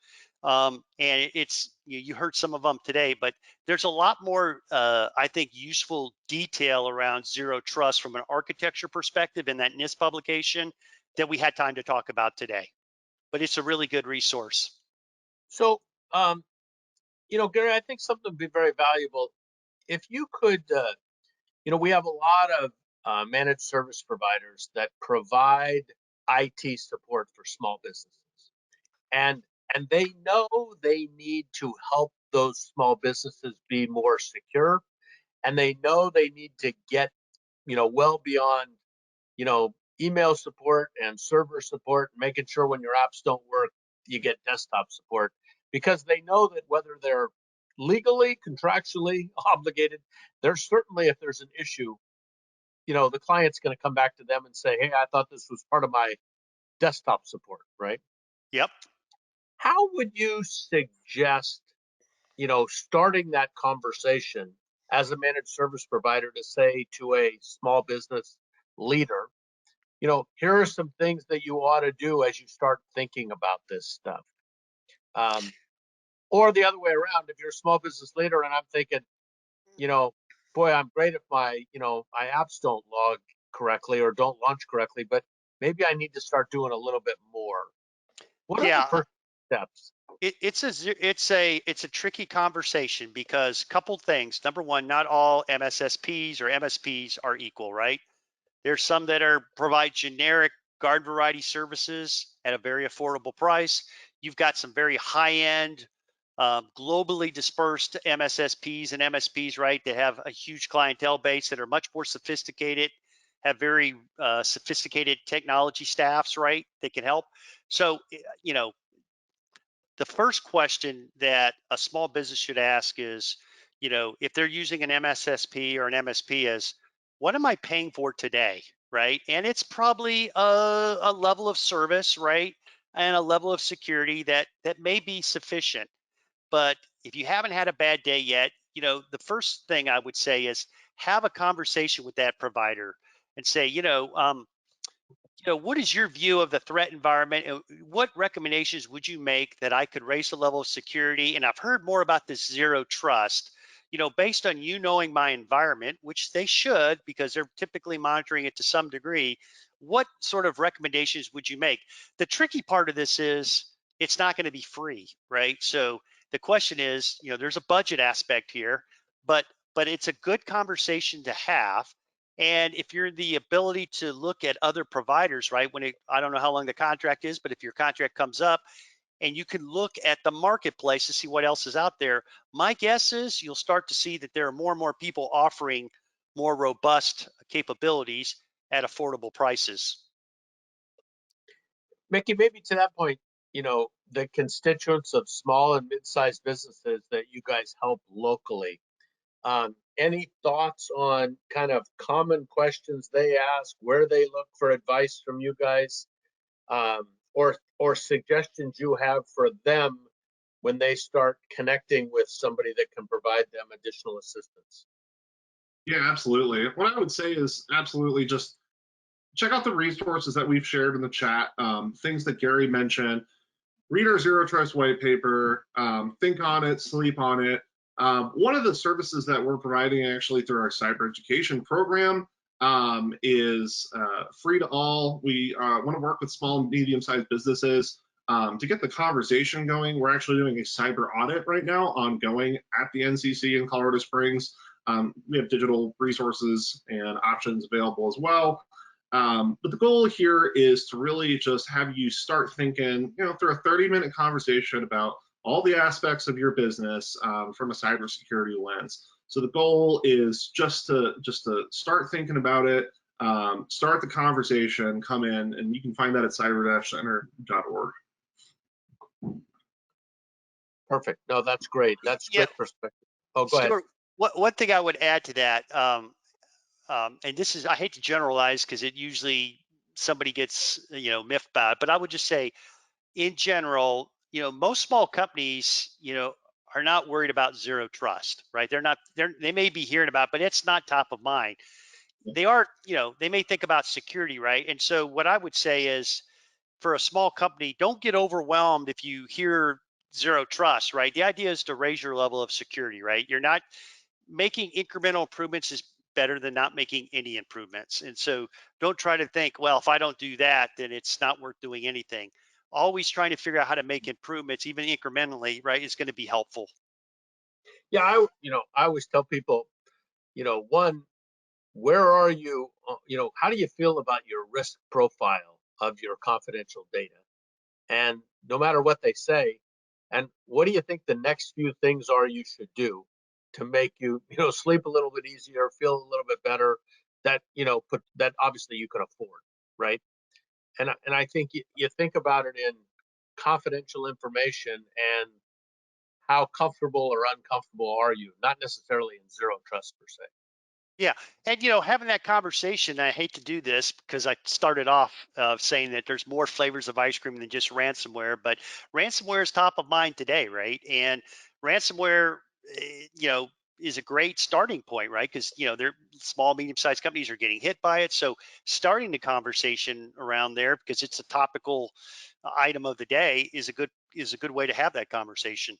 Speaker 2: And it's, you heard some of them today, but there's a lot more, I think, useful detail around zero trust from an architecture perspective in that NIST publication that we had time to talk about today. But it's a really good resource.
Speaker 1: So, Gary, I think something would be very valuable if you could. We have a lot of managed service providers that provide IT support for small businesses, and they know they need to help those small businesses be more secure, and they know they need to get well beyond email support and server support, making sure when your apps don't work, you get desktop support, because they know that whether they're legally, contractually obligated, there's certainly, if there's an issue, the client's going to come back to them and say, hey, I thought this was part of my desktop support, right?
Speaker 2: Yep.
Speaker 1: How would you suggest, starting that conversation as a managed service provider to say to a small business leader, here are some things that you ought to do as you start thinking about this stuff? Or the other way around, if you're a small business leader and I'm thinking, boy, I'm great if my apps don't log correctly or don't launch correctly, but maybe I need to start doing a little bit more. What are the first steps?
Speaker 2: It's a tricky conversation because couple things. Number one, not all MSSPs or MSPs are equal, right? There's some that provide generic garden variety services at a very affordable price. You've got some very high-end, globally dispersed MSSPs and MSPs, right, that have a huge clientele base that are much more sophisticated, have very sophisticated technology staffs, right, that can help. So, the first question that a small business should ask is, if they're using an MSSP or an MSP, is what am I paying for today, right? And it's probably a level of service, right, and a level of security that may be sufficient. But if you haven't had a bad day yet, the first thing I would say is have a conversation with that provider and say, what is your view of the threat environment? And what recommendations would you make that I could raise the level of security? And I've heard more about this zero trust, based on knowing my environment, which they should, because they're typically monitoring it to some degree. What sort of recommendations would you make? The tricky part of this is it's not going to be free, right? So the question is, there's a budget aspect here, but it's a good conversation to have. And if you're the ability to look at other providers, right, I don't know how long the contract is, but if your contract comes up and you can look at the marketplace to see what else is out there, my guess is you'll start to see that there are more and more people offering more robust capabilities at affordable prices.
Speaker 1: Micki, maybe to that point, the constituents of small and mid-sized businesses that you guys help locally, any thoughts on kind of common questions they ask, where they look for advice from you guys, or suggestions you have for them when they start connecting with somebody that can provide them additional assistance?
Speaker 3: Yeah, absolutely. What I would say is absolutely just check out the resources that we've shared in the chat, things that Gary mentioned. Read our Zero Trust white paper, think on it, sleep on it. One of the services that we're providing actually through our cyber education program is free to all. We want to work with small and medium-sized businesses to get the conversation going. We're actually doing a cyber audit right now ongoing at the NCC in Colorado Springs. We have digital resources and options available as well. But the goal here is to really just have you start thinking, through a 30-minute conversation about all the aspects of your business from a cybersecurity lens. So the goal is just to start thinking about it, start the conversation, come in, and you can find that at cyber-center.org.
Speaker 1: Perfect. No, that's great. That's great perspective. Oh, go ahead.
Speaker 2: One thing I would add to that, and this is, I hate to generalize because it usually somebody gets, miffed about it, but I would just say in general, most small companies, are not worried about zero trust, right? They may be hearing about it, but it's not top of mind. They are, they may think about security, right? And so what I would say is for a small company, don't get overwhelmed if you hear zero trust, right? The idea is to raise your level of security, right? You're not making incremental improvements is better than not making any improvements. And so don't try to think, well, if I don't do that, then it's not worth doing anything. Always trying to figure out how to make improvements, even incrementally, right, is going to be helpful.
Speaker 1: Yeah, I always tell people, one, where are you, how do you feel about your risk profile of your confidential data? And no matter what they say, and what do you think the next few things are you should do to make you, sleep a little bit easier, feel a little bit better, that, that obviously you can afford. right? And I think you think about it in confidential information and how comfortable or uncomfortable are you, not necessarily in zero trust per se.
Speaker 2: Yeah, and having that conversation, I hate to do this because I started off saying that there's more flavors of ice cream than just ransomware, but ransomware is top of mind today, right? And ransomware, is a great starting point, right? Because they're small, medium-sized companies are getting hit by it. So starting the conversation around there because it's a topical item of the day is a good way to have that conversation.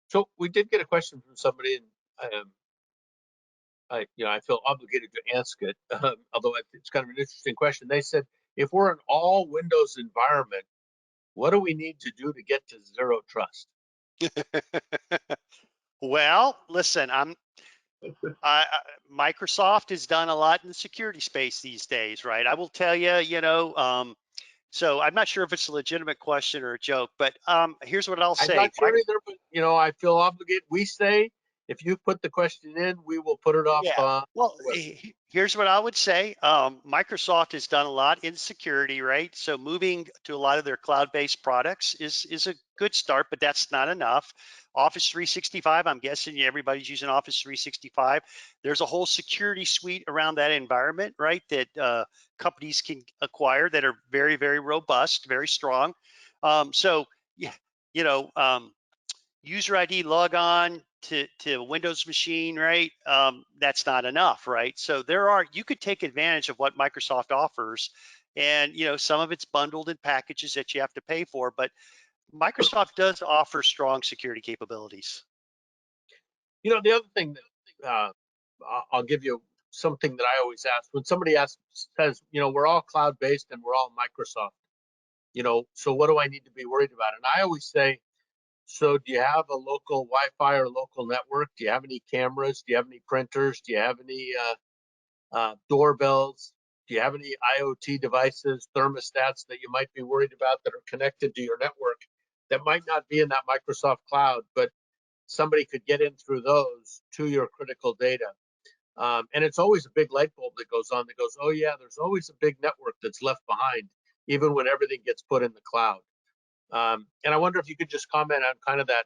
Speaker 1: So we did get a question from somebody, and I feel obligated to ask it, although it's kind of an interesting question. They said, if we're an all Windows environment, what do we need to do to get to zero trust?
Speaker 2: Well, listen, Microsoft has done a lot in the security space these days, right? I will tell you, so I'm not sure if it's a legitimate question or a joke, but here's what I'll
Speaker 1: I'm
Speaker 2: say.
Speaker 1: not sure either, but I feel obligated. We say if you put the question in, we will put it off.
Speaker 2: Yeah. Well, here's what I would say. Microsoft has done a lot in security, right? So moving to a lot of their cloud-based products is a good start, but that's not enough. Office 365, I'm guessing everybody's using Office 365. There's a whole security suite around that environment, right? That companies can acquire that are very, very robust, very strong. So yeah, you know, user ID log on to a Windows machine, right? That's not enough, right? So you could take advantage of what Microsoft offers, and some of it's bundled in packages that you have to pay for, but Microsoft does offer strong security capabilities.
Speaker 1: The other thing that I'll give you something that I always ask when somebody says, we're all cloud based and we're all Microsoft, so what do I need to be worried about? And I always say, so do you have a local Wi-Fi or local network? Do you have any cameras? Do you have any printers? Do you have any doorbells? Do you have any IoT devices, thermostats that you might be worried about that are connected to your network that might not be in that Microsoft cloud, but somebody could get in through those to your critical data? And it's always a big light bulb that goes on that goes, oh yeah, there's always a big network that's left behind, even when everything gets put in the cloud. And I wonder if you could just comment on kind of that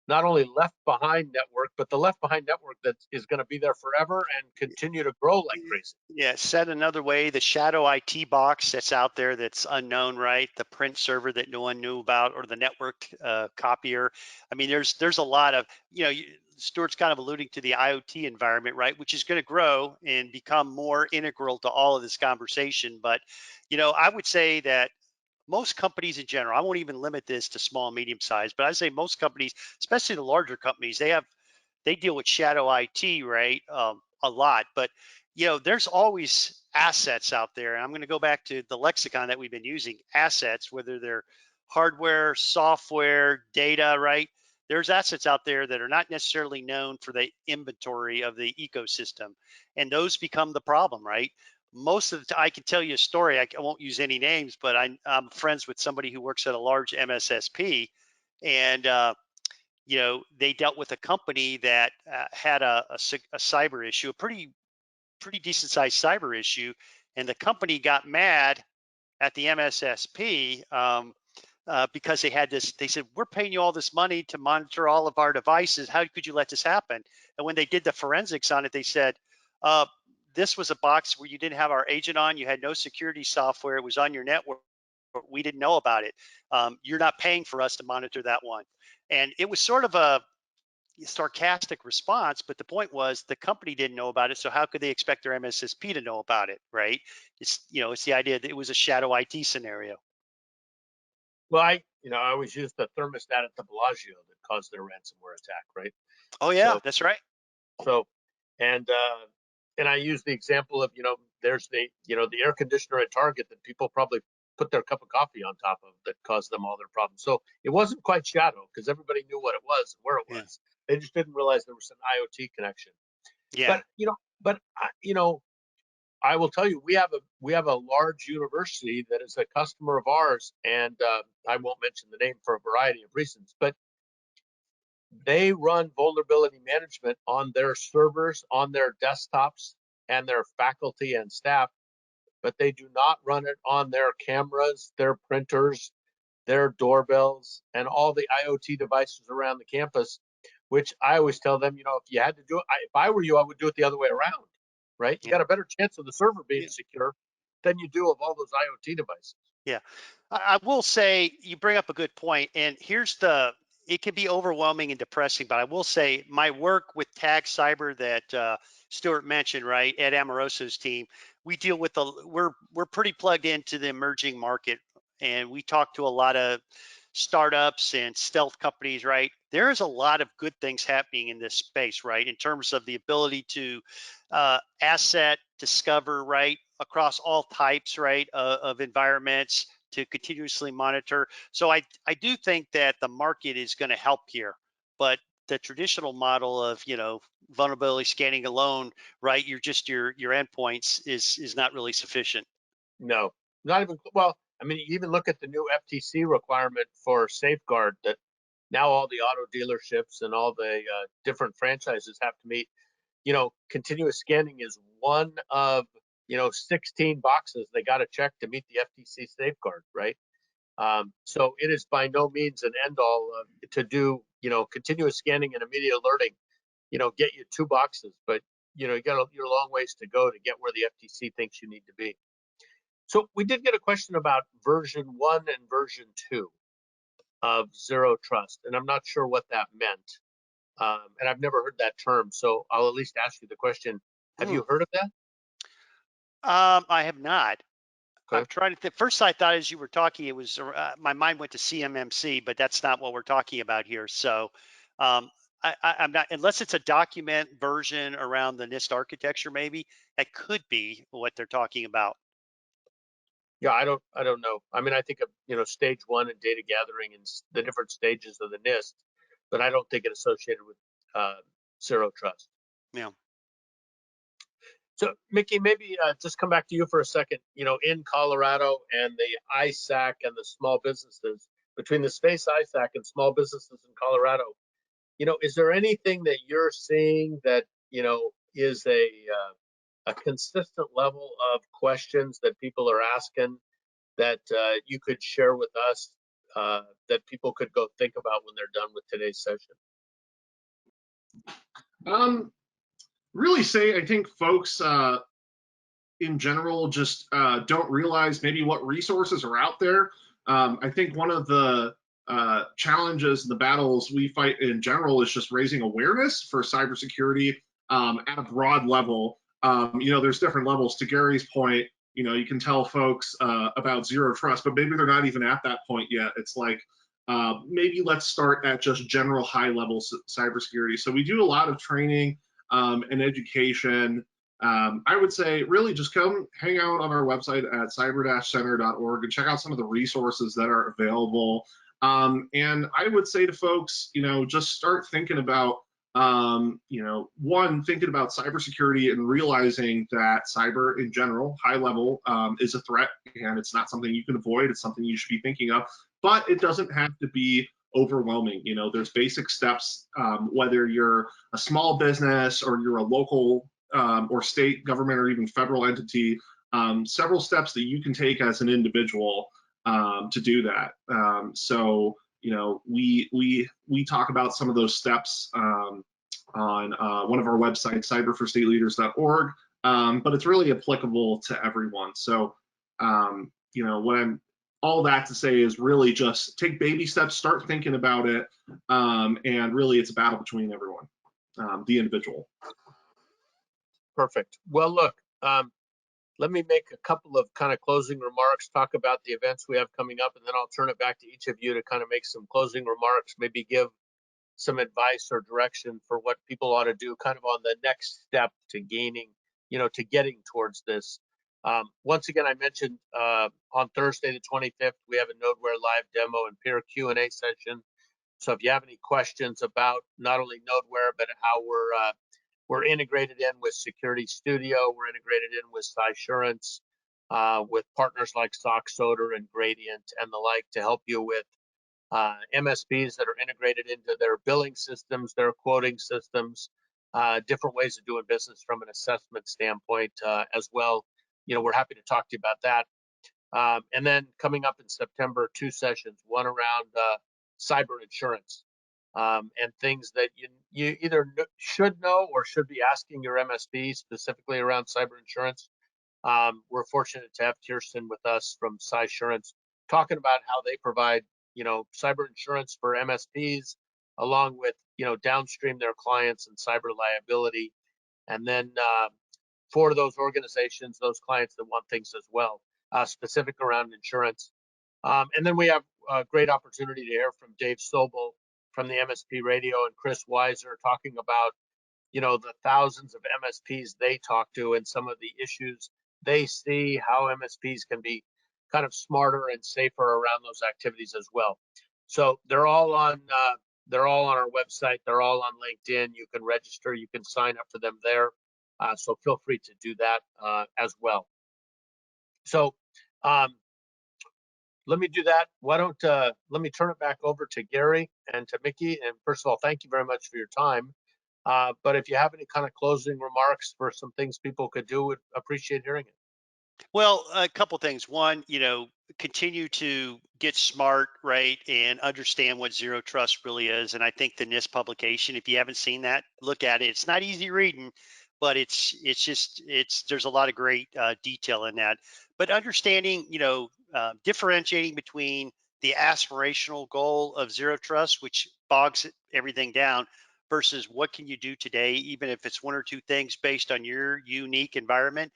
Speaker 1: not only left behind network, but the left behind network that is going to be there forever and continue to grow like crazy.
Speaker 2: Yeah, said another way, the shadow IT box that's out there that's unknown, right? The print server that no one knew about, or the network copier. I mean, there's a lot of, Stuart's kind of alluding to the IoT environment, right? Which is going to grow and become more integral to all of this conversation. But, I would say that most companies in general, I won't even limit this to small, medium size, but I say most companies, especially the larger companies, they deal with shadow IT, right? A lot, but there's always assets out there. And I'm going to go back to the lexicon that we've been using: assets, whether they're hardware, software, data, right? There's assets out there that are not necessarily known for the inventory of the ecosystem, and those become the problem, right? Most of the time, I can tell you a story. I won't use any names, but I'm friends with somebody who works at a large MSSP, and they dealt with a company that had a cyber issue, a pretty decent sized cyber issue, and the company got mad at the MSSP because they had this. They said, "We're paying you all this money to monitor all of our devices. How could you let this happen?" And when they did the forensics on it, they said, uh, "This was a box where you didn't have our agent on. You had no security software. It was on your network. We didn't know about it. You're not paying for us to monitor that one." And it was sort of a sarcastic response, but the point was the company didn't know about it, so how could they expect their MSSP to know about it, right? It's the idea that it was a shadow IT scenario.
Speaker 1: Well, I always use the thermostat at the Bellagio that caused their ransomware attack, right?
Speaker 2: Oh yeah,
Speaker 1: So,
Speaker 2: that's right.
Speaker 1: so, and I use the example of, there's the air conditioner at Target that people probably put their cup of coffee on top of that caused them all their problems. So it wasn't quite shadow because everybody knew what it was and where it
Speaker 2: Yeah,
Speaker 1: was. They just didn't realize there was an IoT connection.
Speaker 2: yeah,
Speaker 1: But I will tell you, we have a large university that is a customer of ours, and I won't mention the name for a variety of reasons, but they run vulnerability management on their servers, on their desktops, and their faculty and staff but they do not run it on their cameras, their printers, their doorbells, and all the IoT devices around the campus, which I always tell them, you know, if you had to do it, if I were you, I would do it the other way around, right? You got a better chance of the server being secure than you do of all those IoT devices.
Speaker 2: Yeah, I will say you bring up a good point, and it can be overwhelming and depressing, but I will say my work with Tag Cyber that Stuart mentioned, right, Ed Amoroso's team, we deal with we're pretty plugged into the emerging market, and we talk to a lot of startups and stealth companies, right? There is a lot of good things happening in this space, right, in terms of the ability to asset discover, right, across all types, right, of environments to continuously monitor. So I do think that the market is going to help here, but the traditional model of, you know, vulnerability scanning alone, right, you're just your endpoints is not really sufficient.
Speaker 1: No, not even, well, I mean, you even look at the new FTC requirement for safeguard that now all the auto dealerships and all the different franchises have to meet. You know, continuous scanning is one of, you know, 16 boxes they got to check to meet the FTC safeguard, right? So it is by no means an end all to do, you know, continuous scanning and immediate alerting, you know, get you 2 boxes, but, you know, you're a long ways to go to get where the FTC thinks you need to be. So we did get a question about version 1 and version 2 of Zero Trust, and I'm not sure what that meant. And I've never heard that term, so I'll at least ask you the question. Have you heard of that?
Speaker 2: I have not.
Speaker 1: Okay.
Speaker 2: I'm trying to think. First, I thought as you were talking, it was my mind went to CMMC, but that's not what we're talking about here. So um, I'm not, unless it's a document version around the NIST architecture, maybe that could be what they're talking about.
Speaker 1: Yeah, I don't know. I mean, I think of, you know, stage 1 and data gathering and the different stages of the NIST, but I don't think it associated with Zero Trust.
Speaker 2: Yeah.
Speaker 1: So, Micki, maybe just come back to you for a second. You know, in Colorado and the ISAC and the small businesses, between the space ISAC and small businesses in Colorado, you know, is there anything that you're seeing that, you know, is a consistent level of questions that people are asking that you could share with us that people could go think about when they're done with today's session?
Speaker 3: Really say, I think folks in general just don't realize maybe what resources are out there. I think one of the challenges and the battles we fight in general is just raising awareness for cybersecurity at a broad level. You know, there's different levels. To Gary's point, you know, you can tell folks about Zero Trust, but maybe they're not even at that point yet. It's like, maybe let's start at just general high level cybersecurity. So we do a lot of training and education. I would say really just come hang out on our website at cyber-center.org and check out some of the resources that are available. And I would say to folks, you know, just start thinking about, you know, thinking about cybersecurity and realizing that cyber in general, high level, is a threat, and it's not something you can avoid. It's something you should be thinking of, but it doesn't have to be overwhelming. You know, there's basic steps, whether you're a small business or you're a local or state government or even federal entity, several steps that you can take as an individual to do that. So, you know, we talk about some of those steps on one of our websites, cyberforstateleaders.org, but it's really applicable to everyone. So, you know, all that to say is really just take baby steps, start thinking about it, and really it's a battle between everyone, the individual.
Speaker 1: Perfect. Well, look, let me make a couple of kind of closing remarks, talk about the events we have coming up, and then I'll turn it back to each of you to kind of make some closing remarks, maybe give some advice or direction for what people ought to do kind of on the next step to gaining, you know, to getting towards this. Once again, I mentioned on Thursday, the 25th, we have a Nodeware live demo and peer Q&A session. So if you have any questions about not only Nodeware, but how we're integrated in with Security Studio, we're integrated in with Cysurance, with partners like SockSoder and Gradient and the like to help you with MSPs that are integrated into their billing systems, their quoting systems, different ways of doing business from an assessment standpoint as well. we're happy to talk to you about that. And then coming up in September, 2 sessions, one around cyber insurance and things that you either should know or should be asking your MSP specifically around cyber insurance. We're fortunate to have Kirsten with us from Cysurance talking about how they provide, cyber insurance for MSPs along with, downstream their clients and cyber liability. And then for those organizations, those clients that want things as well, specific around insurance. And then we have a great opportunity to hear from Dave Sobel from the MSP Radio and Chris Weiser talking about, the thousands of MSPs they talk to and some of the issues they see, how MSPs can be kind of smarter and safer around those activities as well. So they're all on our website. They're all on LinkedIn. You can register. You can sign up for them there. So feel free to do that as well. So let me do that. Why don't let me turn it back over to Gary and to Micki. And first of all, thank you very much for your time. But if you have any kind of closing remarks for some things people could do, would appreciate hearing it.
Speaker 2: Well, a couple things. One, continue to get smart, right, and understand what zero trust really is. And I think the NIST publication, if you haven't seen that, look at it. It's not easy reading, but there's a lot of great detail in that. But understanding, differentiating between the aspirational goal of zero trust, which bogs everything down, versus what can you do today, even if it's one or two things based on your unique environment.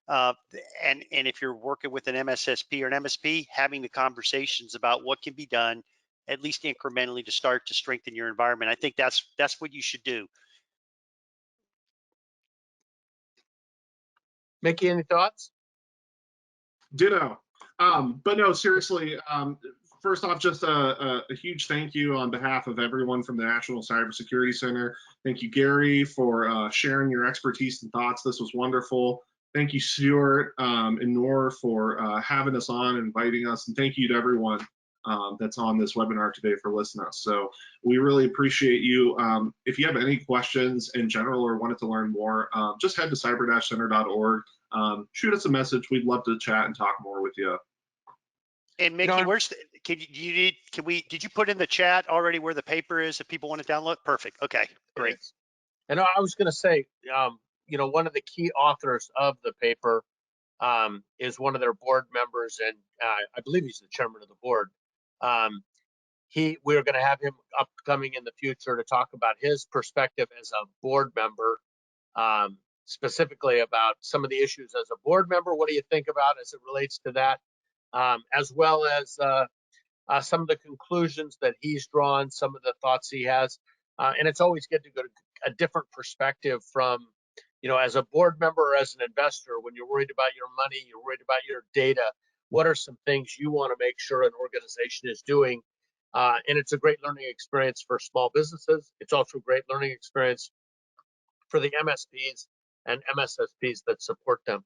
Speaker 2: And if you're working with an MSSP or an MSP, having the conversations about what can be done, at least incrementally, to start to strengthen your environment. I think that's what you should do.
Speaker 1: Micki, any thoughts?
Speaker 3: Ditto. But no, seriously, first off, just a huge thank you on behalf of everyone from the National Cybersecurity Center. Thank you, Gary, for sharing your expertise and thoughts. This was wonderful. Thank you, Stuart and Noor, for having us on and inviting us. And thank you to everyone that's on this webinar today for listening to us. So we really appreciate you. If you have any questions in general or wanted to learn more, just head to cyber-center.org. Shoot us a message. We'd love to chat and talk more with you.
Speaker 2: And Micki, did you put in the chat already where the paper is if people want to download? Perfect. Okay, great.
Speaker 1: And I was going to say, one of the key authors of the paper is one of their board members, and I believe he's the chairman of the board. We're going to have him upcoming in the future to talk about his perspective as a board member, specifically about some of the issues as a board member. What do you think about as it relates to that, as well as some of the conclusions that he's drawn, some of the thoughts he has. And it's always good to go to a different perspective from, as a board member or as an investor, when you're worried about your money, you're worried about your data, what are some things you want to make sure an organization is doing? And it's a great learning experience for small businesses. It's also a great learning experience for the MSPs and MSSPs that support them.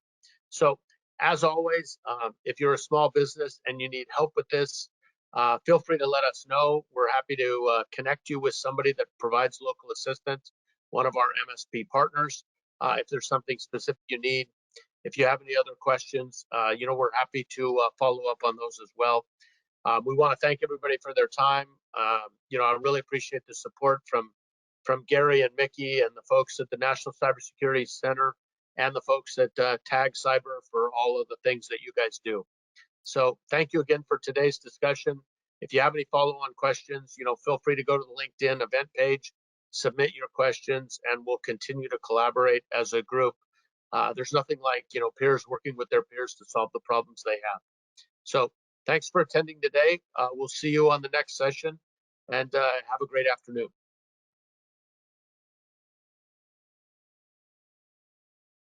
Speaker 1: So as always, if you're a small business and you need help with this, feel free to let us know. We're happy to connect you with somebody that provides local assistance, one of our MSP partners, if there's something specific you need. If you have any other questions, we're happy to follow up on those as well. We want to thank everybody for their time. I really appreciate the support from Gary and Micki and the folks at the National Cybersecurity Center and the folks at Tag Cyber for all of the things that you guys do. So thank you again for today's discussion. If you have any follow-on questions, feel free to go to the LinkedIn event page, submit your questions, and we'll continue to collaborate as a group. There's nothing like, peers working with their peers to solve the problems they have. So thanks for attending today. We'll see you on the next session, and have a great afternoon.